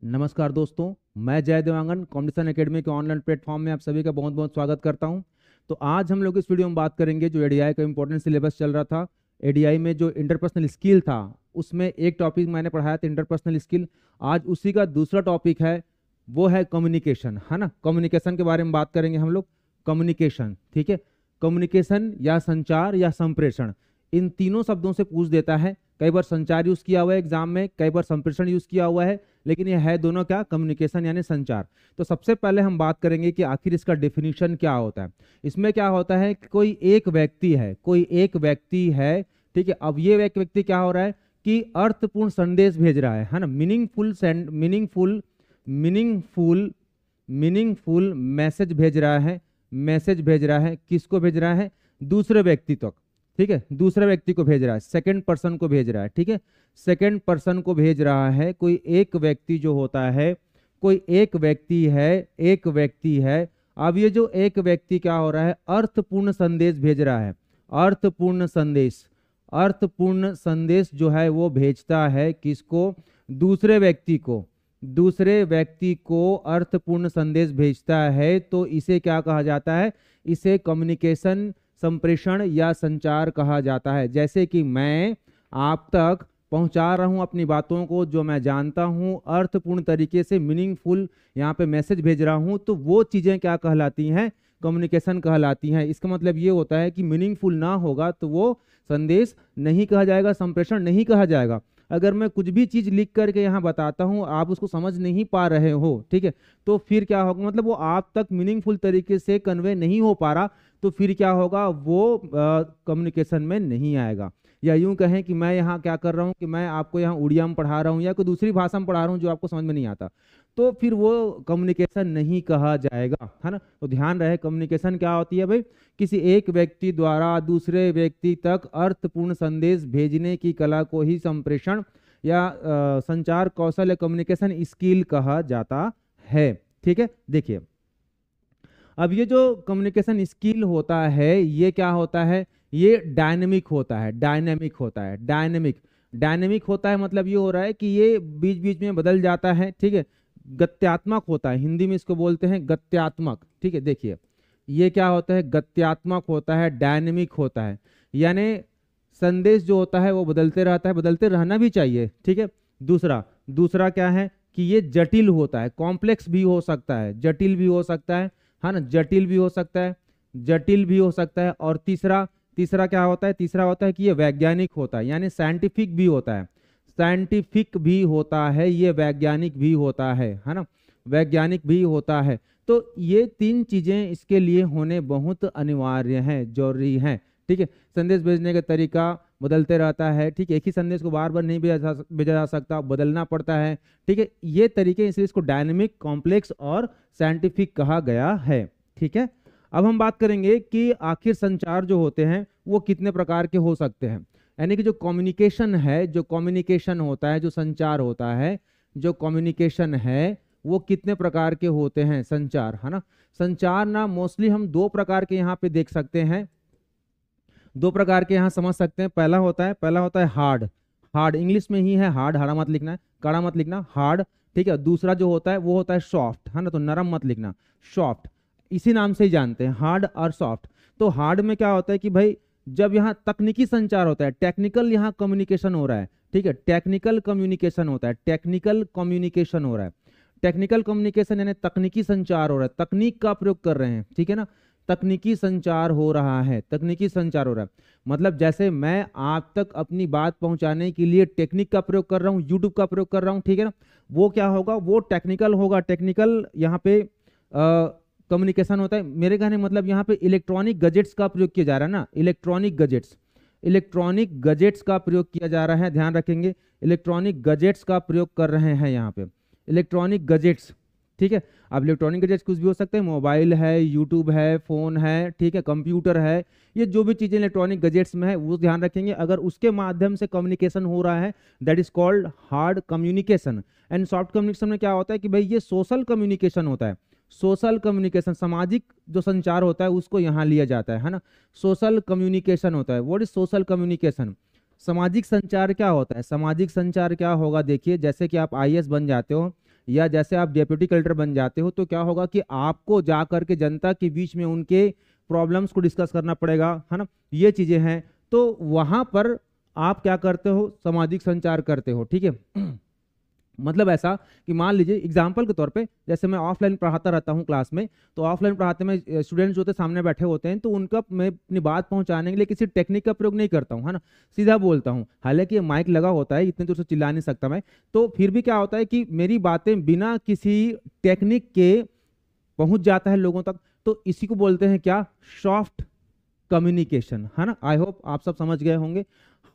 नमस्कार दोस्तों, मैं जय देवांगन कॉम्पिटिशन एकेडमी के ऑनलाइन प्लेटफॉर्म में आप सभी का बहुत बहुत स्वागत करता हूं। तो आज हम लोग इस वीडियो में बात करेंगे जो एडीआई का इंपॉर्टेंट सिलेबस चल रहा था। एडीआई में जो इंटरपर्सनल स्किल था उसमें एक टॉपिक मैंने पढ़ाया था इंटरपर्सनल स्किल। आज उसी का दूसरा टॉपिक है, वो है कम्युनिकेशन, है ना। कम्युनिकेशन के बारे में बात करेंगे हम लोग। कम्युनिकेशन, ठीक है। कम्युनिकेशन या संचार या संप्रेषण, इन तीनों शब्दों से पूछ देता है। कई बार संचार यूज किया हुआ है एग्जाम में, कई बार संप्रेषण यूज किया हुआ है, लेकिन ये है दोनों क्या, कम्युनिकेशन यानी संचार। तो सबसे पहले हम बात करेंगे कि आखिर इसका डेफिनेशन क्या होता है। इसमें क्या होता है कि कोई एक व्यक्ति है, ठीक है। अब ये एक व्यक्ति क्या हो रहा है कि अर्थपूर्ण संदेश भेज रहा है ना। मीनिंगफुल मैसेज भेज रहा है। किसको भेज रहा है? दूसरे व्यक्ति तक, ठीक है। दूसरे व्यक्ति को भेज रहा है, सेकंड पर्सन को भेज रहा है, ठीक है। सेकंड पर्सन को भेज रहा है। कोई एक व्यक्ति जो होता है, कोई एक व्यक्ति है। अब ये जो एक व्यक्ति क्या हो रहा है, अर्थपूर्ण संदेश भेज रहा है। अर्थपूर्ण संदेश जो है वो भेजता है किसको? दूसरे व्यक्ति को अर्थपूर्ण संदेश भेजता है। तो इसे क्या कहा जाता है? इसे कम्युनिकेशन, संप्रेषण या संचार कहा जाता है। जैसे कि मैं आप तक पहुंचा रहा हूं अपनी बातों को, जो मैं जानता हूं, अर्थपूर्ण तरीके से मीनिंगफुल यहाँ पे मैसेज भेज रहा हूं, तो वो चीजें क्या कहलाती हैं? कम्युनिकेशन कहलाती हैं। इसका मतलब ये होता है कि मीनिंगफुल ना होगा तो वो संदेश नहीं कहा जाएगा, संप्रेषण नहीं कहा जाएगा। अगर मैं कुछ भी चीज लिख करके यहाँ बताता हूँ, आप उसको समझ नहीं पा रहे हो, ठीक है, तो फिर क्या होगा, मतलब वो आप तक मीनिंगफुल तरीके से कन्वे नहीं हो पा रहा, तो फिर क्या होगा, वो कम्युनिकेशन में नहीं आएगा। या यूं कहें कि मैं यहाँ क्या कर रहा हूँ कि मैं आपको यहाँ उड़िया में पढ़ा रहा हूँ या कोई दूसरी भाषा में पढ़ा रहा हूँ जो आपको समझ में नहीं आता, तो फिर वो कम्युनिकेशन नहीं कहा जाएगा, है ना। तो ध्यान रहे, कम्युनिकेशन क्या होती है भाई? किसी एक व्यक्ति द्वारा दूसरे व्यक्ति तक अर्थपूर्ण संदेश भेजने की कला को ही संप्रेषण या संचार कौशल या कम्युनिकेशन स्किल कहा जाता है, ठीक है। देखिए, अब ये जो कम्युनिकेशन स्किल होता है ये क्या होता है? ये डायनेमिक होता है। डायनेमिक होता है, मतलब ये हो रहा है कि ये बीच बीच में बदल जाता है, ठीक है। गत्यात्मक होता है, हिंदी में इसको बोलते हैं गत्यात्मक, ठीक है। देखिए, ये क्या होता है? गत्यात्मक होता है, डायनेमिक होता है। यानी संदेश जो होता है वो बदलते रहता है, बदलते रहना भी चाहिए, ठीक है। दूसरा क्या है कि ये जटिल होता है, कॉम्प्लेक्स भी हो सकता है, जटिल भी हो सकता है ना, जटिल भी हो सकता है। और तीसरा क्या होता है? तीसरा होता है कि ये वैज्ञानिक होता है, यानी साइंटिफिक भी होता है, ये वैज्ञानिक भी होता है ना, वैज्ञानिक भी होता है। तो ये तीन चीजें इसके लिए होने बहुत अनिवार्य हैं, जरूरी हैं, ठीक है। संदेश भेजने का तरीका बदलते रहता है, ठीक है। एक ही संदेश को बार बार नहीं भेजा जा सकता, बदलना पड़ता है, ठीक है। ये तरीके, इसलिए इसको डायनेमिक, कॉम्प्लेक्स और साइंटिफिक कहा गया है, ठीक है। अब हम बात करेंगे कि आखिर संचार जो होते हैं वो कितने प्रकार के हो सकते हैं। यानी कि जो कम्युनिकेशन है, जो कम्युनिकेशन होता है, जो संचार होता है, जो कम्युनिकेशन है वो कितने प्रकार के होते हैं? संचार, है ना। संचार ना मोस्टली हम दो प्रकार के यहाँ पे देख सकते हैं, दो प्रकार के यहाँ समझ सकते हैं। पहला होता है हार्ड इंग्लिश में ही है, हार्ड, हरा मत लिखना है, कड़ा मत लिखना, हार्ड, ठीक है। दूसरा जो होता है वो होता है सॉफ्ट, है ना, तो नरम मत लिखना, सॉफ्ट। इसी नाम से ही जानते हैं, हार्ड और सॉफ्ट। तो हार्ड में क्या होता है कि भाई जब यहाँ तकनीकी संचार होता है, टेक्निकल यहाँ कम्युनिकेशन हो रहा है, ठीक है, टेक्निकल कम्युनिकेशन यानी तकनीकी संचार हो रहा है, तकनीक का प्रयोग कर रहे हैं, ठीक है ना, तकनीकी संचार हो रहा है, मतलब जैसे मैं आप तक अपनी बात पहुंचाने के लिए टेक्निक का प्रयोग कर रहा हूं, यूट्यूब का प्रयोग कर रहा हूं, ठीक है ना, वो क्या होगा, वो टेक्निकल होगा। टेक्निकल यहाँ पे कम्युनिकेशन होता है। मेरे कहने मतलब यहाँ पे इलेक्ट्रॉनिक गजेट्स का प्रयोग किया जा रहा है ना, इलेक्ट्रॉनिक गजेट्स का प्रयोग किया जा रहा है, ध्यान रखेंगे, इलेक्ट्रॉनिक गजेट्स का प्रयोग कर रहे हैं यहाँ पे, इलेक्ट्रॉनिक गजेट्स, ठीक है। अब इलेक्ट्रॉनिक गजेट्स कुछ भी हो सकते हैं, मोबाइल है, यूट्यूब है, फोन है, ठीक है, कंप्यूटर है, ये जो भी चीजें इलेक्ट्रॉनिक गजेट्स में है वो ध्यान रखेंगे। अगर उसके माध्यम से कम्युनिकेशन हो रहा है, that is called hard communication. And soft communication में क्या होता है कि भाई ये सोशल कम्युनिकेशन होता है, सोशल कम्युनिकेशन, सामाजिक जो संचार होता है उसको यहाँ लिया जाता है ना, सोशल कम्युनिकेशन होता है। What is social communication? सामाजिक संचार क्या होता है? सामाजिक संचार क्या होगा? देखिए, जैसे कि आप आईएएस बन जाते हो, या जैसे आप डेप्यूटी कलेक्टर बन जाते हो तो क्या होगा कि आपको जा करके जनता के बीच में उनके प्रॉब्लम्स को डिस्कस करना पड़ेगा, है ना, ये चीजें हैं। तो वहां पर आप क्या करते हो, सामाजिक संचार करते हो, ठीक है। मतलब ऐसा कि मान लीजिए एग्जाम्पल के तौर पे, जैसे मैं ऑफलाइन पढ़ाता रहता हूँ क्लास में, तो ऑफलाइन पढ़ाते में स्टूडेंट्स जो होते हैं सामने बैठे होते हैं, तो उनका मैं अपनी बात पहुंचाने के लिए किसी टेक्निक का प्रयोग नहीं करता हूँ, है ना, सीधा बोलता हूँ। हालांकि ये माइक लगा होता है, इतने दूर से चिल्ला नहीं सकता मैं, तो फिर भी क्या होता है कि मेरी बातें बिना किसी टेक्निक के पहुंच जाता है लोगों तक। तो इसी को बोलते हैं क्या, सॉफ्ट कम्युनिकेशन, है ना। आई होप आप सब समझ गए होंगे।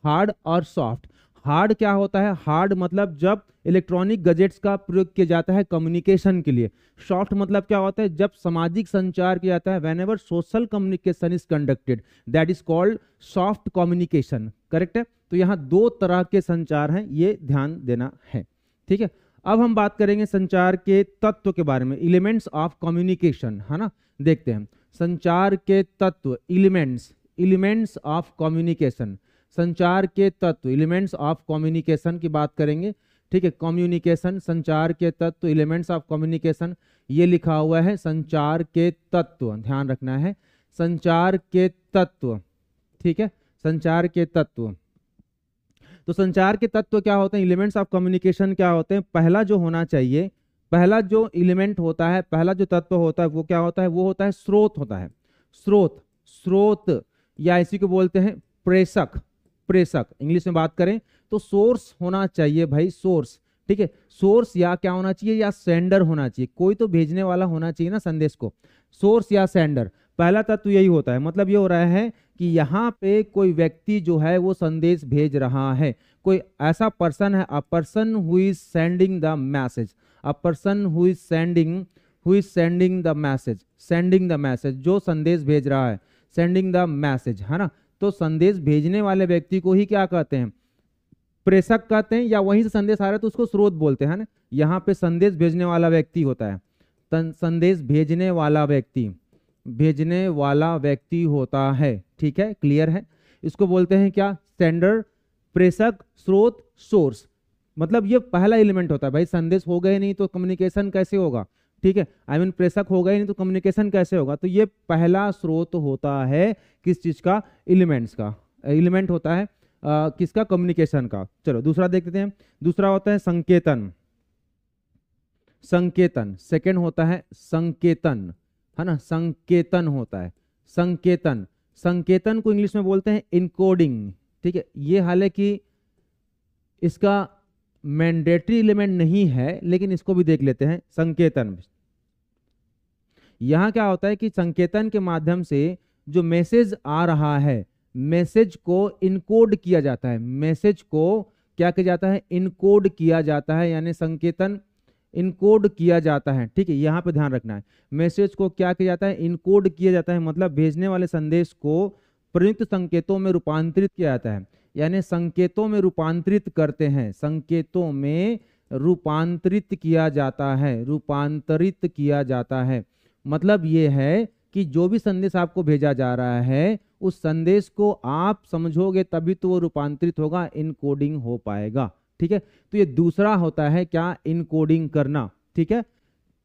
हार्ड और सॉफ्ट। हार्ड क्या होता है, हार्ड मतलब जब इलेक्ट्रॉनिक गैजेट्स का प्रयोग किया जाता है कम्युनिकेशन के लिए। सॉफ्ट मतलब क्या होता है, जब सामाजिक संचार किया जाता है, when ever social communication is conducted, that is called soft communication. Correct है। तो यहाँ दो तरह के संचार हैं, ये ध्यान देना है, ठीक है। अब हम बात करेंगे संचार के तत्व के बारे में, एलिमेंट्स ऑफ कम्युनिकेशन, है ना। देखते हैं संचार के तत्व, एलिमेंट्स ऑफ कम्युनिकेशन। संचार के तत्व, एलिमेंट्स ऑफ कम्युनिकेशन की बात करेंगे, ठीक है। कम्युनिकेशन, संचार के तत्व, एलिमेंट्स ऑफ कम्युनिकेशन, ये लिखा हुआ है संचार के तत्व, ध्यान रखना है, संचार के तत्व, ठीक है, संचार के तत्व। तो संचार के तत्व क्या होते हैं, एलिमेंट्स ऑफ कम्युनिकेशन क्या होते हैं। पहला जो होना चाहिए, पहला जो एलिमेंट होता है, पहला जो तत्व होता है वो क्या होता है, वो होता है स्रोत होता है। स्रोत या इसी को बोलते हैं प्रेषक। इंग्लिश में बात करें तो सोर्स होना चाहिए भाई, सोर्स, ठीक है। सोर्स या क्या होना चाहिए, या सेंडर होना चाहिए, कोई तो भेजने वाला होना चाहिए ना संदेश को, सोर्स या सेंडर। पहला तत्व यही होता है। मतलब ये हो रहा है कि यहाँ पे कोई व्यक्ति जो है वो संदेश भेज रहा है, कोई ऐसा पर्सन है, a person who is sending the message, a person who is sending the message, जो संदेश भेज रहा है, सेंडिंग द मैसेज, है ना। तो संदेश भेजने वाले व्यक्ति को ही क्या कहते हैं, प्रेषक कहते हैं, या वहीं से संदेश आ रहा है तो उसको स्रोत बोलते हैं ना। यहाँ पे संदेश भेजने वाला व्यक्ति होता है, संदेश भेजने वाला व्यक्ति होता है, ठीक है, क्लियर है। इसको बोलते हैं क्या, सेंडर, प्रेषक, स्रोत, सोर्स। मतलब ये पहला एलिमेंट होता है भाई, संदेश हो गए नहीं तो कम्युनिकेशन कैसे होगा, ठीक है। आई मीन प्रेषक हो गए नहीं तो कम्युनिकेशन कैसे होगा। तो ये पहला स्रोत होता है किस चीज का, एलिमेंट्स का, एलिमेंट होता है किसका, कम्युनिकेशन का। चलो दूसरा देखते हैं। दूसरा होता है संकेतन। सेकंड होता है संकेतन, है ना, संकेतन होता है, संकेतन को इंग्लिश में बोलते हैं इनकोडिंग, ठीक है। ये हालांकि इसका मैंडेटरी एलिमेंट नहीं है, लेकिन इसको भी देख लेते हैं। संकेतन, यहां क्या होता है कि संकेतन के माध्यम से जो मैसेज आ रहा है, मैसेज को इनकोड किया जाता है, मैसेज को क्या किया जाता है, इनकोड किया जाता है, यानी संकेतन इनकोड किया जाता है, ठीक है। यहाँ पे ध्यान रखना है, मैसेज को क्या किया जाता है, इनकोड किया जाता है। मतलब भेजने वाले संदेश को प्रयुक्त संकेतों में रूपांतरित किया जाता है, यानी संकेतों में रूपांतरित करते हैं, संकेतों में रूपांतरित किया जाता है। मतलब ये है कि जो भी संदेश आपको भेजा जा रहा है, उस संदेश को आप समझोगे तभी तो वो रूपांतरित होगा, इनकोडिंग हो पाएगा, ठीक है। तो ये दूसरा होता है क्या, इनकोडिंग करना, ठीक है।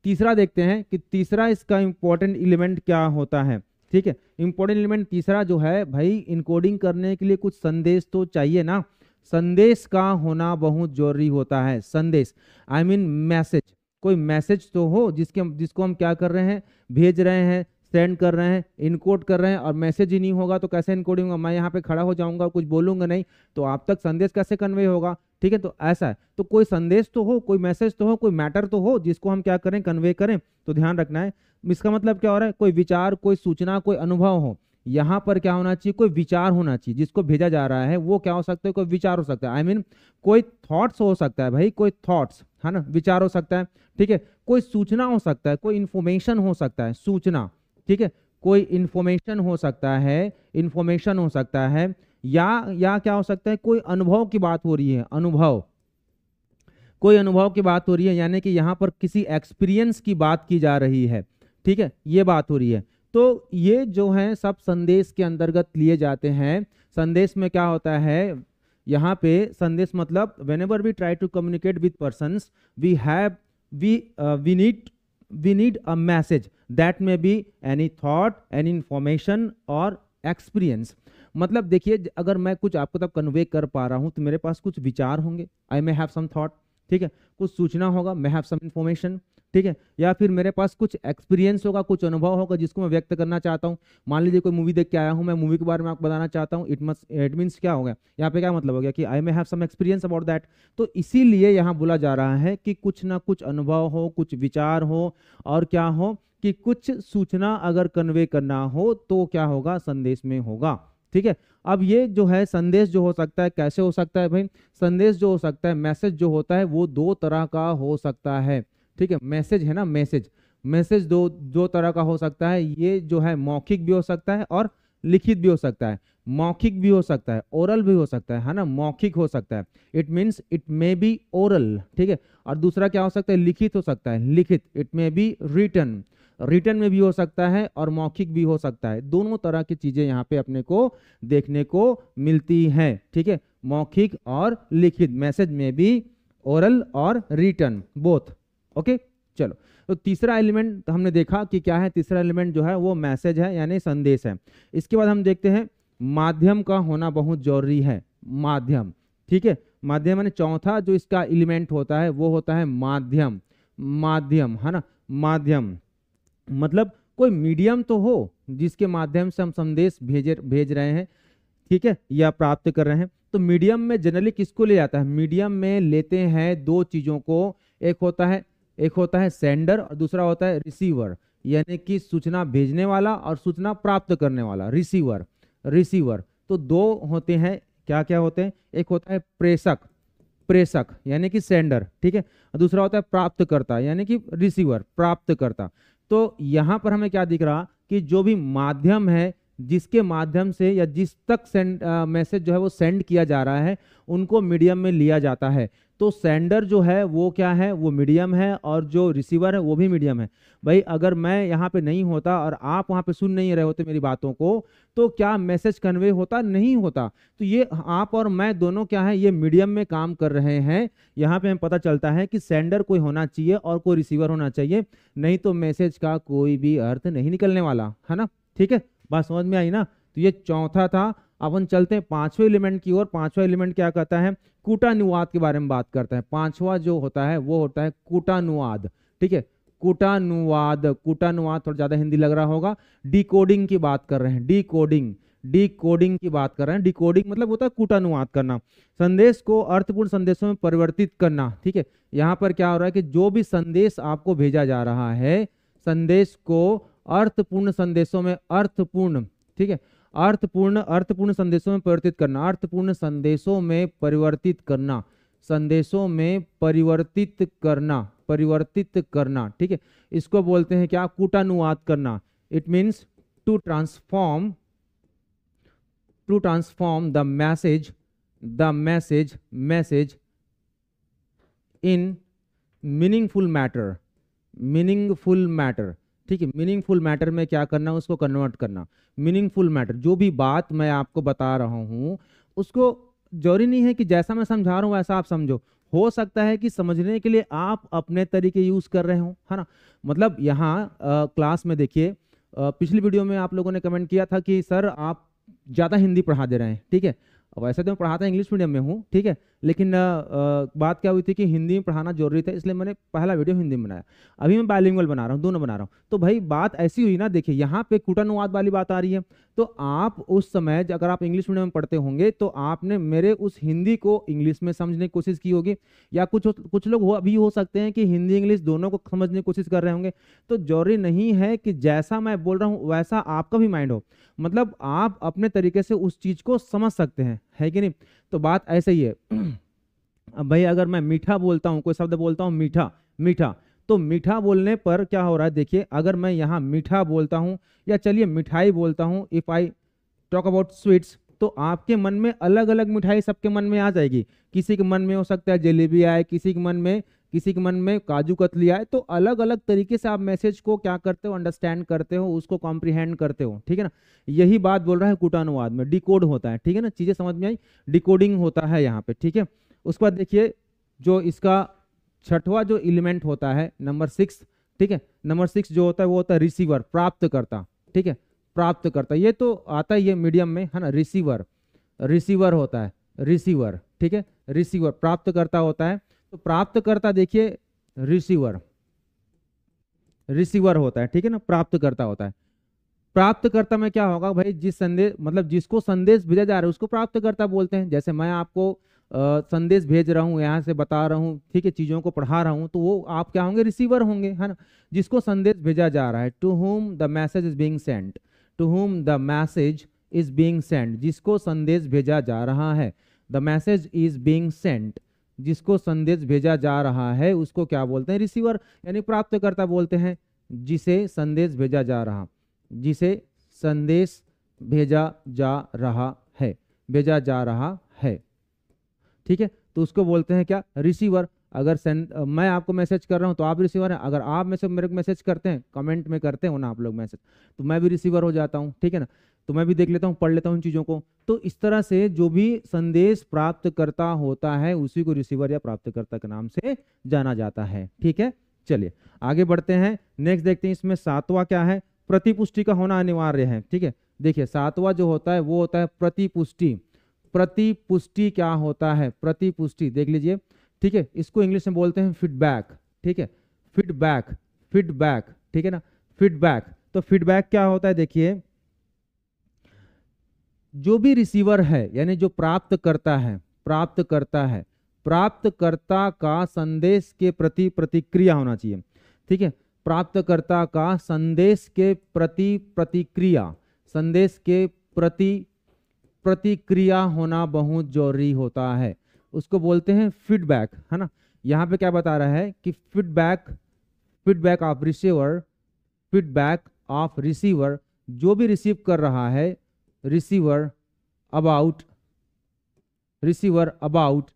तीसरा देखते हैं कि तीसरा इसका इंपॉर्टेंट एलिमेंट क्या होता है, ठीक है। इंपॉर्टेंट एलिमेंट तीसरा जो है भाई, इनकोडिंग करने के लिए कुछ संदेश तो चाहिए ना, संदेश का होना बहुत जरूरी होता है। संदेश आई मीन मैसेज, कोई मैसेज तो हो जिसको हम क्या कर रहे हैं, भेज रहे हैं, सेंड कर रहे हैं, इनकोड कर रहे हैं। और मैसेज ही नहीं होगा तो कैसे इनकोडिंग होगा, मैं यहाँ पे खड़ा हो जाऊंगा कुछ बोलूंगा नहीं तो आप तक संदेश कैसे कन्वे होगा, ठीक है। तो ऐसा है, तो कोई संदेश तो हो, कोई मैसेज तो हो, कोई मैटर तो हो जिसको हम क्या करें, कन्वे करें। तो ध्यान रखना है, इसका मतलब क्या हो रहा है, कोई विचार, कोई सूचना, कोई अनुभव हो। यहाँ पर क्या होना चाहिए, कोई विचार होना चाहिए, जिसको भेजा जा रहा है वो क्या हो सकता है, कोई विचार हो सकता है, आई मीन कोई थॉट्स हो सकता है भाई, कोई थॉट्स, है ना, विचार हो सकता है, ठीक है। कोई सूचना हो सकता है, कोई इंफॉर्मेशन हो सकता है, सूचना, ठीक है। कोई इंफॉर्मेशन हो सकता है, या क्या हो सकता है, कोई अनुभव की बात हो रही है, कोई अनुभव की बात हो रही है, यानी कि यहाँ पर किसी एक्सपीरियंस की बात की जा रही है, ठीक है, ये बात हो रही है। तो ये जो है सब संदेश के अंतर्गत लिए जाते हैं। संदेश में क्या होता है, यहाँ पे संदेश मतलब whenever we try to communicate with persons we have we need a message that may be any thought, any information और एक्सपीरियंस। मतलब देखिए, अगर मैं कुछ आपको तक कन्वे कर पा रहा हूं तो मेरे पास कुछ विचार होंगे, आई मे हैव सम थॉट, ठीक है, कुछ सूचना होगा, मैं हैव सम इंफॉर्मेशन, ठीक है, या फिर मेरे पास कुछ एक्सपीरियंस होगा, कुछ अनुभव होगा जिसको मैं व्यक्त करना चाहता हूँ। मान लीजिए कोई मूवी देख के आया हूँ, मैं मूवी के बारे में आपको बताना चाहता हूँ, इट मीन्स क्या हो गया यहाँ पे, क्या मतलब हो गया कि I may have some experience about that. तो इसीलिए यहाँ बोला जा रहा है कि कुछ ना कुछ अनुभव हो, कुछ विचार हो, और क्या हो कि कुछ सूचना अगर कन्वे करना हो तो क्या होगा, संदेश में होगा, ठीक है। अब ये जो है संदेश जो हो सकता है, कैसे हो सकता है भाई, संदेश जो हो सकता है, मैसेज जो होता है वो दो तरह का हो सकता है, ठीक है। मैसेज है ना, मैसेज, मैसेज दो दो तरह का हो सकता है। ये जो है मौखिक भी हो सकता है और लिखित भी हो सकता है। मौखिक भी हो सकता है, ओरल भी हो सकता है ना, मौखिक हो सकता है, it means it may be oral, ठीक है। और दूसरा क्या हो सकता है, लिखित हो सकता है, लिखित, it may be written, return में भी हो सकता है और मौखिक भी हो सकता है। दोनों तरह की चीजें यहाँ पे अपने को देखने को मिलती हैं, ठीक है, मौखिक और लिखित, मैसेज में भी ओरल और रिटर्न बोथ, ओके। चलो, तो तीसरा एलिमेंट हमने देखा कि क्या है, तीसरा एलिमेंट जो है वो मैसेज है यानी संदेश है। इसके बाद हम देखते हैं माध्यम का होना बहुत जरूरी है, माध्यम, ठीक है। माध्यम यानी चौथा जो इसका एलिमेंट होता है वो होता है माध्यम, माध्यम है ना, माध्यम मतलब कोई मीडियम तो हो जिसके माध्यम से हम संदेश भेज रहे हैं, ठीक है, या प्राप्त कर रहे हैं। तो मीडियम में जनरली किसको ले जाता है, मीडियम में लेते हैं दो चीजों को, एक होता है सेंडर और दूसरा होता है रिसीवर, यानी कि सूचना भेजने वाला और सूचना प्राप्त करने वाला, रिसीवर, रिसीवर। तो दो होते हैं, क्या क्या होते हैं, एक होता है प्रेषक, प्रेषक यानी कि सेंडर, ठीक है, दूसरा होता है प्राप्तकर्ता यानी कि रिसीवर, प्राप्तकर्ता। तो यहां पर हमें क्या दिख रहा कि जो भी माध्यम है जिसके माध्यम से या जिस तक मैसेज जो है वो सेंड किया जा रहा है उनको मीडियम में लिया जाता है। तो सेंडर जो है वो क्या है, वो मीडियम है, और जो रिसीवर है वो भी मीडियम है। भाई अगर मैं यहाँ पे नहीं होता और आप वहाँ पे सुन नहीं रहे होते मेरी बातों को, तो क्या मैसेज कन्वे होता, नहीं होता। तो ये आप और मैं दोनों क्या है, ये मीडियम में काम कर रहे हैं। यहाँ पे हमें पता चलता है कि सेंडर कोई होना चाहिए और कोई रिसीवर होना चाहिए, नहीं तो मैसेज का कोई भी अर्थ नहीं निकलने वाला है ना, ठीक है। बात समझ में आई ना। तो ये चौथा था। अपन चलते हैं पांचवें एलिमेंट की ओर। पांचवा एलिमेंट क्या कहता है, कूटानुवाद के बारे में बात करता है। पांचवा जो होता है वो होता है कूटानुवाद, ठीक है, कूटानुवाद। कूटानुवाद थोड़ा ज्यादा हिंदी लग रहा होगा। डिकोडिंग की बात कर रहे हैं, डिकोडिंग, डिकोडिंग की बात कर रहे हैं। डिकोडिंग मतलब होता है कूटानुवाद करना, संदेश को अर्थपूर्ण संदेशों में परिवर्तित करना, ठीक है। यहाँ पर क्या हो रहा है कि जो भी संदेश आपको भेजा जा रहा है, संदेश को अर्थपूर्ण संदेशों में, अर्थपूर्ण, ठीक है, अर्थपूर्ण संदेशों में परिवर्तित करना, अर्थपूर्ण संदेशों में परिवर्तित करना, संदेशों में परिवर्तित करना, परिवर्तित करना, ठीक है। इसको बोलते हैं क्या, कूटानुवाद करना। It means to transform, to transform the message, message in meaningful matter, meaningful matter, ठीक है। मीनिंगफुल मैटर में क्या करना, उसको कन्वर्ट करना। मीनिंगफुल मैटर, जो भी बात मैं आपको बता रहा हूं उसको जरूरी नहीं है कि जैसा मैं समझा रहा हूं वैसा आप समझो, हो सकता है कि समझने के लिए आप अपने तरीके यूज कर रहे हो, है ना। मतलब यहाँ क्लास में देखिए, पिछली वीडियो में आप लोगों ने कमेंट किया था कि सर आप ज़्यादा हिंदी पढ़ा दे रहे हैं, ठीक है। वैसे तो मैं पढ़ाता इंग्लिश मीडियम में हूँ, ठीक है, लेकिन बात क्या हुई थी कि हिंदी में पढ़ाना जरूरी था, इसलिए मैंने पहला वीडियो हिंदी में बनाया। अभी मैं बाइलिंगुअल बना रहा हूँ, दोनों बना रहा हूँ। तो भाई बात ऐसी हुई ना, देखिए यहाँ पे कूटानुवाद वाली बात आ रही है। तो आप उस समय अगर आप इंग्लिश मीडियम में पढ़ते होंगे तो आपने मेरे उस हिंदी को इंग्लिश में समझने की कोशिश की होगी, या कुछ लोग अभी हो सकते हैं कि हिंदी इंग्लिश दोनों को समझने की कोशिश कर रहे होंगे। तो जरूरी नहीं है कि जैसा मैं बोल रहा हूँ वैसा आपका भी माइंड हो, मतलब आप अपने तरीके से उस चीज को समझ सकते हैं, है कि नहीं। तो बात ऐसे ही है। अब भाई अगर मैं मीठा बोलता हूँ, कोई शब्द बोलता हूँ मीठा, मीठा, तो मीठा बोलने पर क्या हो रहा है, देखिए अगर मैं यहाँ मीठा बोलता हूँ या चलिए मिठाई बोलता हूँ, if I talk about sweets, तो आपके मन में अलग अलग मिठाई सबके मन में आ जाएगी। किसी के मन में हो सकता है जलेबी आए, किसी के मन में काजू कतली आए। तो अलग अलग तरीके से आप मैसेज को क्या करते हो, अंडरस्टैंड करते हो, उसको कॉम्प्रिहेंड करते हो, ठीक है ना। यही बात बोल रहा है कूटानुवाद में, डिकोड होता है, ठीक है ना, चीजें समझ में आई, डिकोडिंग होता है यहाँ पे, ठीक है। उसके बाद देखिए जो इसका छठवां जो एलिमेंट होता है नंबर 6, ठीक है, नंबर 6 जो होता है वो होता है रिसीवर, प्राप्तकर्ता, ठीक है, प्राप्तकर्ता। ये तो आता ही है मीडियम में, है ना, रिसीवर, रिसीवर होता है, रिसीवर, ठीक है, रिसीवर प्राप्तकर्ता होता है। तो प्राप्तकर्ता देखिए रिसीवर, रिसीवर होता है, ठीक है ना, प्राप्तकर्ता होता है। प्राप्तकर्ता में क्या होगा भाई, जिस संदेश मतलब जिसको संदेश भेजा जा रहा है उसको प्राप्तकर्ता बोलते हैं। जैसे मैं आपको संदेश भेज रहा हूँ, यहाँ से बता रहा हूँ, ठीक है, चीज़ों को पढ़ा रहा हूँ, तो वो आप क्या होंगे, रिसीवर होंगे, है ना, जिसको संदेश भेजा जा रहा है। To whom the message is being sent, to whom the message is being sent, जिसको संदेश भेजा जा रहा है, the message is being sent, जिसको संदेश भेजा जा रहा है उसको क्या बोलते हैं, रिसीवर, यानी प्राप्तकर्ता बोलते हैं जिसे संदेश भेजा जा रहा, जिसे संदेश भेजा जा रहा है, भेजा जा रहा है, ठीक है, तो उसको बोलते हैं क्या, रिसीवर। अगर मैं आपको मैसेज कर रहा हूं तो आप रिसीवर हैं, अगर आप मेरे को मैसेज करते हैं, कमेंट में करते हो ना आप लोग मैसेज, तो मैं भी रिसीवर हो जाता हूं, ठीक है ना, तो मैं भी देख लेता हूं, पढ़ लेता हूं इन चीज़ों को। तो इस तरह से जो भी संदेश प्राप्त करता होता है उसी को रिसीवर या प्राप्तकर्ता के नाम से जाना जाता है, ठीक है। चलिए आगे बढ़ते हैं, नेक्स्ट देखते हैं इसमें 7वां क्या है, प्रतिपुष्टि का होना अनिवार्य है, ठीक है। देखिए 7वां जो होता है वो होता है प्रतिपुष्टि। प्रतिपुष्टि क्या होता है, प्रतिपुष्टि देख लीजिए, ठीक है, इसको इंग्लिश में बोलते हैं फीडबैक, ठीक है, फीडबैक, फीडबैक, ठीक है ना, फीडबैक। तो फीडबैक क्या होता है, देखिए जो भी रिसीवर है यानी जो प्राप्त करता है, प्राप्त करता है, प्राप्तकर्ता का संदेश के प्रति प्रतिक्रिया होना चाहिए, ठीक है, प्राप्तकर्ता का संदेश के प्रति प्रतिक्रिया, संदेश के प्रति प्रतिक्रिया होना बहुत जरूरी होता है, उसको बोलते हैं फीडबैक, है ना। यहाँ पे क्या बता रहा है कि feedback, feedback of receiver, feedback of receiver, जो भी रिसीव कर रहा है, receiver about, receiver about,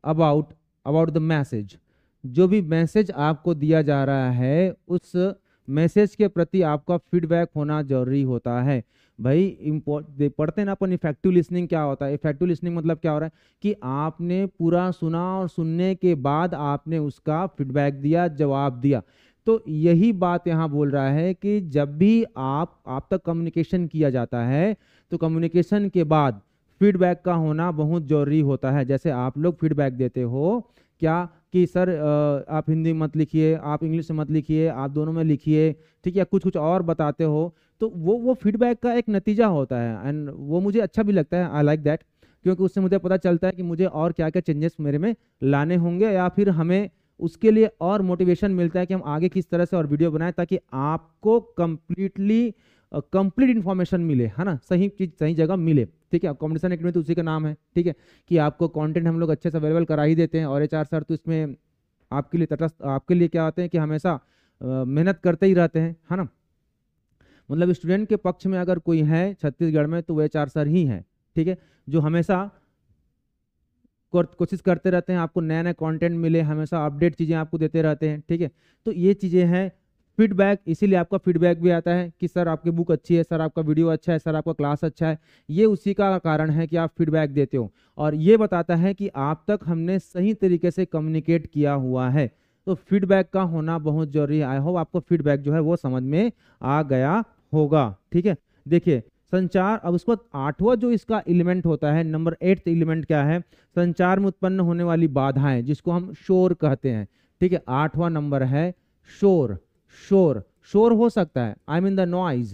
about the message, जो भी मैसेज आपको दिया जा रहा है उस मैसेज के प्रति आपका फीडबैक होना जरूरी होता है। भाई पढ़ते हैं ना अपन, इफेक्टिव लिसनिंग क्या होता है, इफेक्टिव लिसनिंग मतलब क्या हो रहा है कि आपने पूरा सुना और सुनने के बाद आपने उसका फीडबैक दिया, जवाब दिया। तो यही बात यहाँ बोल रहा है कि जब भी आप तक कम्युनिकेशन किया जाता है तो कम्युनिकेशन के बाद फीडबैक का होना बहुत जरूरी होता है। जैसे आप लोग फीडबैक देते हो क्या कि सर आप हिंदी मत लिखिए, आप इंग्लिश में मत लिखिए, आप दोनों में लिखिए, ठीक है, या कुछ कुछ और बताते हो, तो वो फीडबैक का एक नतीजा होता है एंड वो मुझे अच्छा भी लगता है, आई लाइक दैट, क्योंकि उससे मुझे पता चलता है कि मुझे और क्या क्या चेंजेस मेरे में लाने होंगे, या फिर हमें उसके लिए और मोटिवेशन मिलता है कि हम आगे किस तरह से और वीडियो बनाएं ताकि आपको कंप्लीट इन्फॉर्मेशन मिले, है ना, सही चीज सही जगह मिले, ठीक है। कॉम्पिटिशन एकेडमी तो उसी का नाम है, ठीक है, कि आपको कंटेंट हम लोग अच्छे से अवेलेबल करा ही देते हैं, और एचआर सर तो इसमें आपके लिए तटस्थ, आपके लिए क्या होते हैं कि हमेशा मेहनत करते ही रहते हैं, है ना। मतलब स्टूडेंट के पक्ष में अगर कोई है छत्तीसगढ़ में तो वो एचआर सर ही हैं, ठीक है, जो हमेशा कोशिश करते रहते हैं आपको नया नया कंटेंट मिले, हमेशा अपडेट चीज़ें आपको देते रहते हैं, ठीक है। तो ये चीज़ें हैं फीडबैक, इसीलिए आपका फीडबैक भी आता है कि सर आपकी बुक अच्छी है, सर आपका वीडियो अच्छा है, सर आपका क्लास अच्छा है, ये उसी का कारण है कि आप फीडबैक देते हो, और ये बताता है कि आप तक हमने सही तरीके से कम्युनिकेट किया हुआ है। तो फीडबैक का होना बहुत जरूरी है। आई होप आपको फीडबैक जो है वो समझ में आ गया होगा, ठीक है। देखिए संचार, अब उसको 8वां जो इसका एलिमेंट होता है, नंबर 8 एलिमेंट क्या है, संचार में उत्पन्न होने वाली बाधाएं, जिसको हम शोर कहते हैं, ठीक है। 8वां नंबर है शोर, शोर, शोर हो सकता है, आई मीन द नॉइज,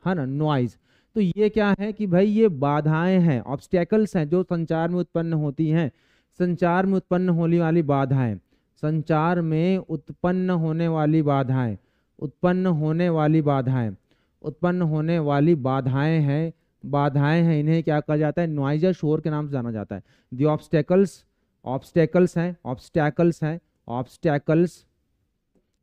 है ना, नॉइज। तो ये क्या है कि भाई ये बाधाएं हैं, ऑब्स्टेकल्स हैं जो संचार में उत्पन्न होती हैं, संचार में उत्पन्न होने वाली बाधाएं, संचार में उत्पन्न होने वाली बाधाएं, उत्पन्न होने वाली बाधाएं, उत्पन्न होने वाली बाधाएं हैं, बाधाएं हैं, इन्हें क्या कहा जाता है, नॉइज या शोर के नाम से जाना जाता है। दी ऑब्स्टेकल्स, ऑब्स्टेकल्स हैं, ऑब्स्टेकल्स हैं, obstacles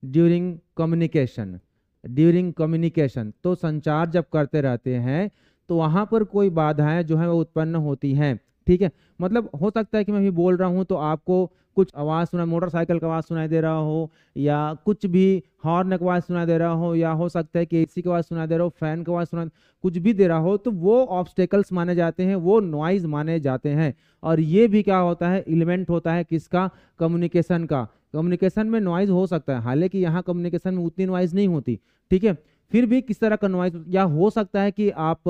during communication, during communication. तो संचार जब करते रहते हैं तो वहाँ पर कोई बाधाएं जो है वो उत्पन्न होती हैं, ठीक है। मतलब हो सकता है कि मैं भी बोल रहा हूँ तो आपको कुछ आवाज़ सुना, मोटरसाइकिल का आवाज़ सुनाई दे रहा हो, या कुछ भी हॉर्न की आवाज़ सुनाई दे रहा हो, या हो सकता है कि एसी की आवाज़ सुनाई दे रहा हो, फैन की आवाज़ सुना, कुछ भी दे रहा हो, तो वो ऑब्स्टेकल्स माने जाते हैं, वो नॉइज माने जाते हैं। और ये भी क्या होता है, एलिमेंट होता है किसका, कम्युनिकेशन का। कम्युनिकेशन में नॉइज हो सकता है, हालांकि यहाँ कम्युनिकेशन में उतनी नॉइज नहीं होती, ठीक है। फिर भी किस तरह का नॉइज, या हो सकता है कि आप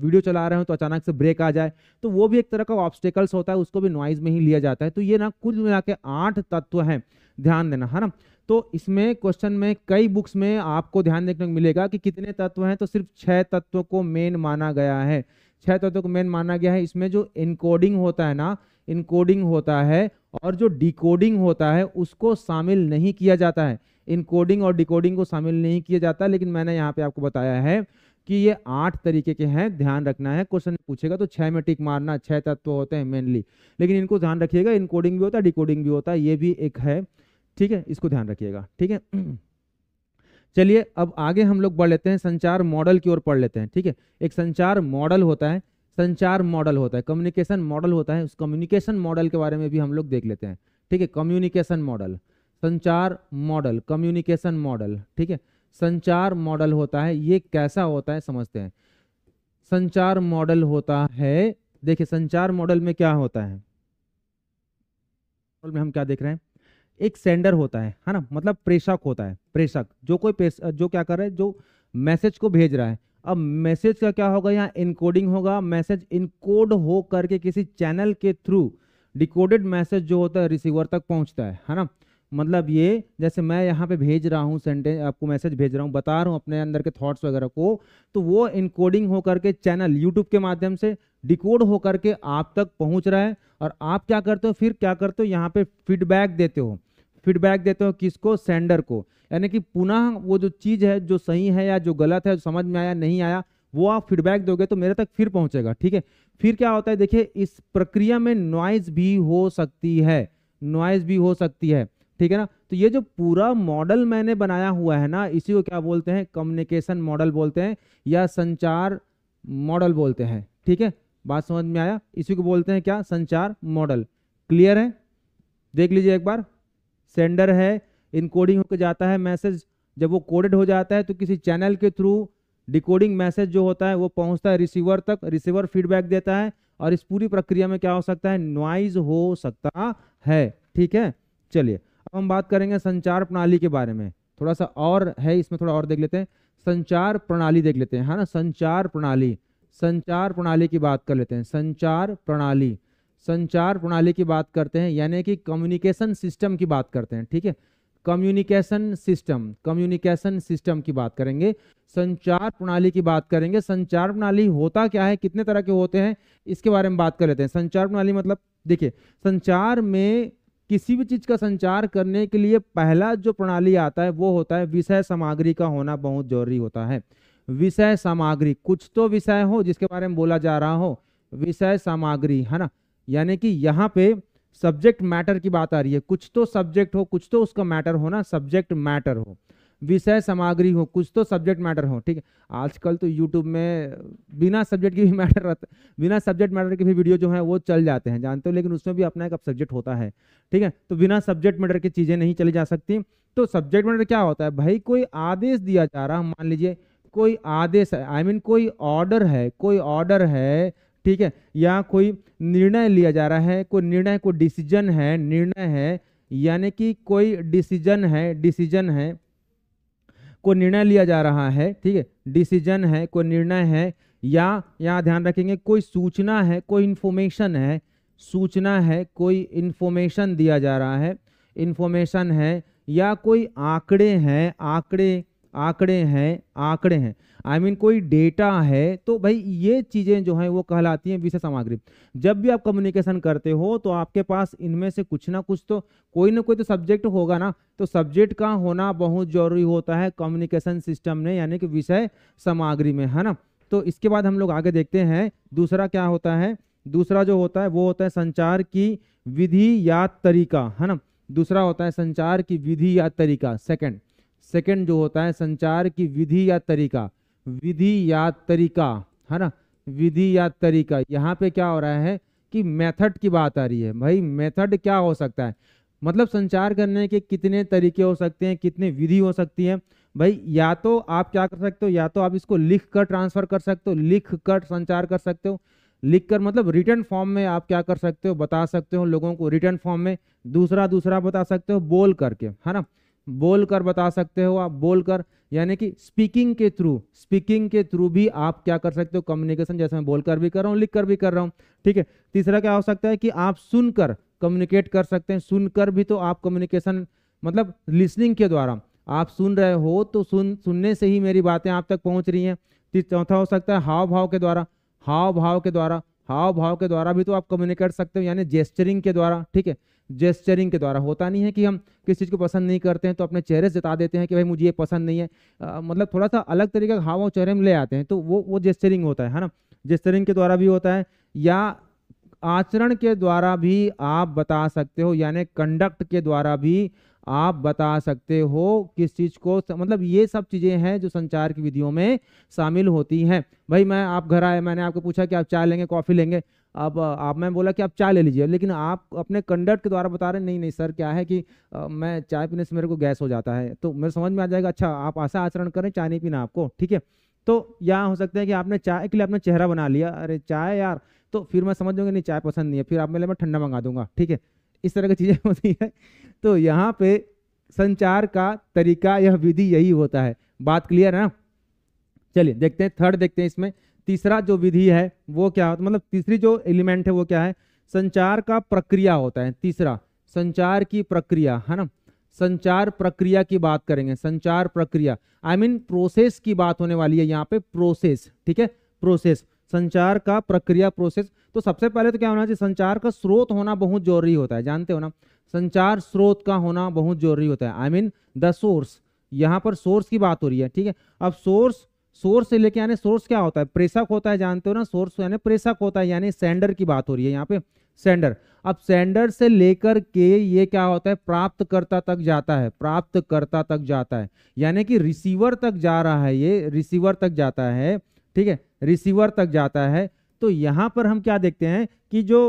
वीडियो चला रहे हो तो अचानक से ब्रेक आ जाए, तो वो भी एक तरह का ऑब्स्टेकल्स होता है, उसको भी नॉइज में ही लिया जाता है। तो ये ना कुल मिला के 8 तत्व हैं, ध्यान देना है ना। तो इसमें क्वेश्चन में कई बुक्स में आपको ध्यान देखने को मिलेगा कि कितने तत्व हैं, तो सिर्फ 6 तत्वों को मेन माना गया है। 6 तत्वों को मेन माना गया है। इसमें जो इनकोडिंग होता है ना, इनकोडिंग होता है, और जो डिकोडिंग होता है उसको शामिल नहीं किया जाता है। इनकोडिंग और डिकोडिंग को शामिल नहीं किया जाता, लेकिन मैंने यहाँ पे आपको बताया है कि ये 8 तरीके के हैं, ध्यान रखना है। क्वेश्चन पूछेगा तो 6 में टिक मारना, 6 तत्व होते हैं मेनली, लेकिन इनको ध्यान रखिएगा, इनकोडिंग भी होता है, डिकोडिंग भी होता है, ये भी एक है, ठीक है, इसको ध्यान रखिएगा, ठीक है। चलिए अब आगे हम लोग बढ़ लेते हैं, संचार मॉडल की ओर पढ़ लेते हैं, ठीक है। एक संचार मॉडल होता है, संचार मॉडल होता है, कम्युनिकेशन मॉडल होता है, उस कम्युनिकेशन मॉडल के बारे में भी हम लोग देख लेते हैं, ठीक है। कम्युनिकेशन मॉडल, संचार मॉडल, कम्युनिकेशन मॉडल, ठीक है। संचार मॉडल होता है, ये कैसा होता है समझते हैं। संचार मॉडल होता है, देखिए संचार मॉडल में क्या होता है, मॉडल में हम क्या देख रहे हैं, एक सेंडर होता है ना, मतलब प्रेषक होता है, प्रेषक जो कोई जो क्या कर रहा है, जो मैसेज को भेज रहा है। अब मैसेज का क्या होगा, यहाँ इनकोडिंग होगा, मैसेज इनकोड हो करके किसी चैनल के थ्रू डिकोडेड मैसेज जो होता है रिसीवर तक पहुंचता है ना। मतलब ये जैसे मैं यहाँ पे भेज रहा हूँ सेंटेंस, आपको मैसेज भेज रहा हूँ, बता रहा हूँ अपने अंदर के थॉट्स वगैरह को, तो वो इनकोडिंग हो करके चैनल यूट्यूब के माध्यम से डिकोड हो करके आप तक पहुंच रहा है। और आप क्या करते हो, फिर क्या करते हो, यहाँ पे फीडबैक देते हो, फीडबैक देते हो किसको, सेंडर को। यानी कि पुनः वो जो चीज है, जो सही है या जो गलत है, समझ में आया नहीं आया, वो आप फीडबैक दोगे तो मेरे तक फिर पहुंचेगा, ठीक है। फिर क्या होता है, देखिए इस प्रक्रिया में नॉइज भी हो सकती है, नॉइज भी हो सकती है, ठीक है ना। तो ये जो पूरा मॉडल मैंने बनाया हुआ है ना, इसी को क्या बोलते हैं, कम्युनिकेशन मॉडल बोलते हैं, या संचार मॉडल बोलते हैं, ठीक है। बात समझ में आया, इसी को बोलते हैं क्या, संचार मॉडल। क्लियर है, देख लीजिए एक बार। सेंडर है, इनकोडिंग होकर जाता है मैसेज, जब वो कोडेड हो जाता है तो किसी चैनल के थ्रू डिकोडिंग मैसेज जो होता है वो पहुंचता है रिसीवर तक, रिसीवर फीडबैक देता है, और इस पूरी प्रक्रिया में क्या हो सकता है, नॉइज हो सकता है, ठीक है। चलिए अब हम बात करेंगे संचार प्रणाली के बारे में, थोड़ा सा और है इसमें, थोड़ा और देख लेते हैं, संचार प्रणाली देख लेते हैं, है ना। संचार प्रणाली, संचार प्रणाली की बात कर लेते हैं, संचार प्रणाली, संचार प्रणाली की बात करते हैं, यानी कि कम्युनिकेशन सिस्टम की बात करते हैं, ठीक है। कम्युनिकेशन सिस्टम, कम्युनिकेशन सिस्टम की बात करेंगे, संचार प्रणाली की बात करेंगे। संचार प्रणाली होता क्या है, कितने तरह के होते हैं, इसके बारे में बात कर लेते हैं। संचार प्रणाली मतलब देखिए, संचार में किसी भी चीज का संचार करने के लिए पहला जो प्रणाली आता है वो होता है विषय सामग्री का होना बहुत जरूरी होता है। विषय सामग्री, कुछ तो विषय हो जिसके बारे में बोला जा रहा हो, विषय सामग्री, है ना। यानी कि यहाँ पे सब्जेक्ट मैटर की बात आ रही है, कुछ तो सब्जेक्ट हो, कुछ तो उसका मैटर हो ना, सब्जेक्ट मैटर हो, विषय सामग्री हो, कुछ तो सब्जेक्ट मैटर हो, ठीक है। आजकल तो यूट्यूब में बिना सब्जेक्ट की भी मैटर रहता, बिना सब्जेक्ट मैटर के भी वीडियो जो है वो चल जाते हैं, जानते हो, लेकिन उसमें भी अपना एक सब्जेक्ट होता है, ठीक है। तो बिना सब्जेक्ट मैटर की चीजें नहीं चली जा सकती। तो सब्जेक्ट मैटर क्या होता है भाई, कोई आदेश दिया जा रहा है, मान लीजिए कोई आदेश है, आई मीन कोई ऑर्डर है, कोई ऑर्डर है, ठीक है, या कोई निर्णय लिया जा रहा है, कोई निर्णय, कोई डिसीजन है, निर्णय है, यानी कि कोई डिसीजन है, डिसीजन है, कोई निर्णय लिया जा रहा है, ठीक है, डिसीजन है, कोई निर्णय है, या यहाँ ध्यान रखेंगे कोई सूचना है, कोई इंफॉर्मेशन है, सूचना है, कोई इंफॉर्मेशन दिया जा रहा है, इंफॉर्मेशन है, या कोई आंकड़े हैं, आंकड़े, आंकड़े हैं, आंकड़े हैं, आई मीन कोई डेटा है। तो भाई ये चीजें जो हैं वो कहलाती हैं विषय सामग्री। जब भी आप कम्युनिकेशन करते हो तो आपके पास इनमें से कुछ ना कुछ तो, कोई ना कोई तो सब्जेक्ट होगा ना, तो सब्जेक्ट का होना बहुत जरूरी होता है कम्युनिकेशन सिस्टम में, यानी कि विषय सामग्री में, है ना। तो इसके बाद हम लोग आगे देखते हैं, दूसरा क्या होता है, दूसरा जो होता है वो होता है संचार की विधि या तरीका, है ना। दूसरा होता है संचार की विधि या तरीका, सेकंड, सेकंड जो होता है संचार की विधि या तरीका, विधि या तरीका, है ना, विधि या तरीका। यहाँ पे क्या हो रहा है कि मेथड की बात आ रही है। भाई मेथड क्या हो सकता है, मतलब संचार करने के कितने तरीके हो सकते हैं, कितने विधि हो सकती है। भाई या तो आप क्या कर सकते हो, या तो आप इसको लिख कर ट्रांसफर कर सकते हो, लिख कर संचार कर सकते हो, लिख कर मतलब रिटर्न फॉर्म में आप क्या कर सकते हो, बता सकते हो लोगों को रिटर्न फॉर्म में। दूसरा बता सकते हो बोल करके, है ना, बोल कर बता सकते हो आप, बोल कर यानी कि स्पीकिंग के थ्रू भी आप क्या कर सकते हो कम्युनिकेशन, जैसे मैं बोलकर भी कर रहा हूँ, लिख कर भी कर रहा हूँ, ठीक है। तीसरा क्या हो सकता है कि आप सुनकर कम्युनिकेट कर सकते हैं, सुनकर भी तो आप कम्युनिकेशन मतलब लिसनिंग के द्वारा आप सुन रहे हो तो सुनने से ही मेरी बातें आप तक पहुंच रही हैं। चौथा हो सकता है हाव भाव के द्वारा, हाव भाव के द्वारा भी तो आप कम्युनिकेट कर सकते हो, यानी जेस्चरिंग के द्वारा, ठीक है। जेस्चरिंग के द्वारा होता नहीं है कि हम किसी चीज़ को पसंद नहीं करते हैं तो अपने चेहरे से जता देते हैं कि भाई मुझे ये पसंद नहीं है, मतलब थोड़ा सा अलग तरीके का हाव भाव चेहरे में ले आते हैं, तो वो जेस्चरिंग होता है ना, जेस्चरिंग के द्वारा भी होता है। या आचरण के द्वारा भी आप बता सकते हो, यानी कंडक्ट के द्वारा भी आप बता सकते हो किस चीज को, मतलब ये सब चीजें हैं जो संचार की विधियों में शामिल होती हैं। भाई मैं आप घर आए, मैंने आपको पूछा कि आप चाय लेंगे कॉफी लेंगे, अब आप मैं बोला कि आप चाय ले लीजिए, लेकिन आप अपने कंडक्ट के द्वारा बता रहे हैं नहीं नहीं सर क्या है कि मैं चाय पीने से मेरे को गैस हो जाता है, तो मेरे समझ में आ जाएगा अच्छा आप ऐसा आचरण करें, चाय नहीं पीना आपको, ठीक है। तो यहाँ हो सकता है कि आपने चाय के लिए अपना चेहरा बना लिया, अरे चाय यार, तो फिर मैं समझ जाऊंगा नहीं चाय पसंद नहीं है, फिर आप मेरे मैं ठंडा मंगा दूंगा, ठीक है। इस तरह की चीजें होती है। तो यहाँ पे संचार का तरीका यह विधि यही होता है। बात क्लियर है ना। चलिए देखते हैं थर्ड, देखते हैं इसमें तीसरा जो विधि है वो क्या होता है, मतलब तीसरी जो एलिमेंट है वो क्या है, संचार का प्रक्रिया होता है। तीसरा संचार की प्रक्रिया, है ना, संचार प्रक्रिया की बात करेंगे, संचार प्रक्रिया आई मीन प्रोसेस की बात होने वाली है यहाँ पे, प्रोसेस, ठीक है, प्रोसेस, संचार का प्रक्रिया प्रोसेस। तो सबसे पहले तो क्या होना चाहिए, संचार का स्रोत होना बहुत जरूरी होता है, जानते हो ना, संचार स्रोत का होना बहुत जरूरी होता है, आई मीन द सोर्स, यहाँ पर सोर्स की बात हो रही है, ठीक है। अब सोर्स से लेके यानी सोर्स क्या होता है, प्रेषक होता है, जानते हो ना, सोर्स यानी प्रेषक होता है, यानी सेंडर की बात हो रही है यहाँ पे, सेंडर। अब सेंडर से लेकर के ये क्या होता है, प्राप्तकर्ता तक जाता है, प्राप्तकर्ता तक जाता है, यानी कि रिसीवर तक जा रहा है, ये रिसीवर तक जाता है, ठीक है, रिसीवर तक जाता है। तो यहाँ पर हम क्या देखते हैं कि जो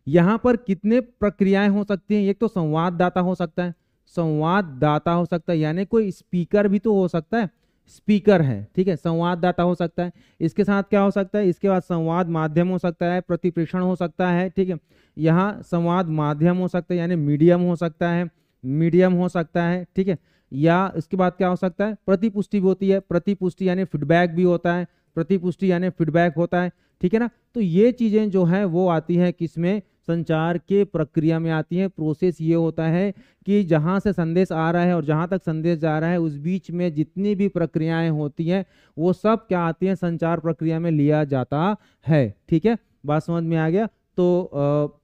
यहाँ पर कितने प्रक्रियाएं हो सकती हैं, एक तो संवाददाता हो सकता है, संवाददाता हो सकता है, यानी कोई स्पीकर भी तो हो सकता है, स्पीकर है, ठीक है, संवाददाता हो सकता है। इसके साथ क्या हो सकता है, इसके बाद संवाद माध्यम हो सकता है, प्रतिप्रेषण हो सकता है, ठीक है, यहाँ संवाद माध्यम हो सकता है यानी मीडियम हो सकता है, मीडियम हो सकता है, ठीक है। या इसके बाद क्या हो सकता है, प्रतिपुष्टि भी होती है, प्रतिपुष्टि यानी फीडबैक भी होता है, प्रतिपुष्टि यानी फीडबैक होता है, ठीक है ना। तो ये चीजें जो है वो आती है किसमें, संचार के प्रक्रिया में आती है। प्रोसेस ये होता है कि जहां से संदेश आ रहा है और जहां तक संदेश जा रहा है उस बीच में जितनी भी प्रक्रियाएं होती हैं वो सब क्या आती हैं, संचार प्रक्रिया में लिया जाता है, ठीक है। बात समझ में आ गया। तो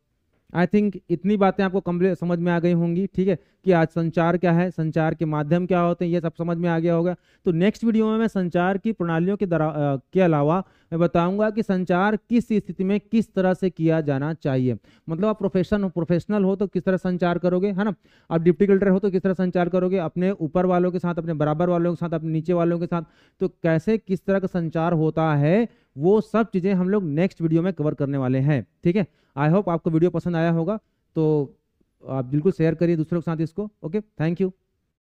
आई थिंक इतनी बातें आपको कंप्लीट समझ में आ गई होंगी, ठीक है, कि आज संचार क्या है, संचार के माध्यम क्या होते हैं, ये सब समझ में आ गया होगा। तो नेक्स्ट वीडियो में मैं संचार की प्रणालियों के अलावा मैं बताऊंगा कि संचार किस स्थिति में किस तरह से किया जाना चाहिए। मतलब आप प्रोफेशनल हो तो किस तरह संचार करोगे, है ना, आप डिप्टी कलेक्टर हो तो किस तरह संचार करोगे, अपने ऊपर वालों के साथ, अपने बराबर वालों के साथ, अपने नीचे वालों के साथ, तो कैसे किस तरह का संचार होता है, वो सब चीजें हम लोग नेक्स्ट वीडियो में कवर करने वाले हैं, ठीक है। आई होप आपको वीडियो पसंद आया होगा, तो आप बिल्कुल शेयर करिए दूसरों के साथ इसको। Okay, thank you.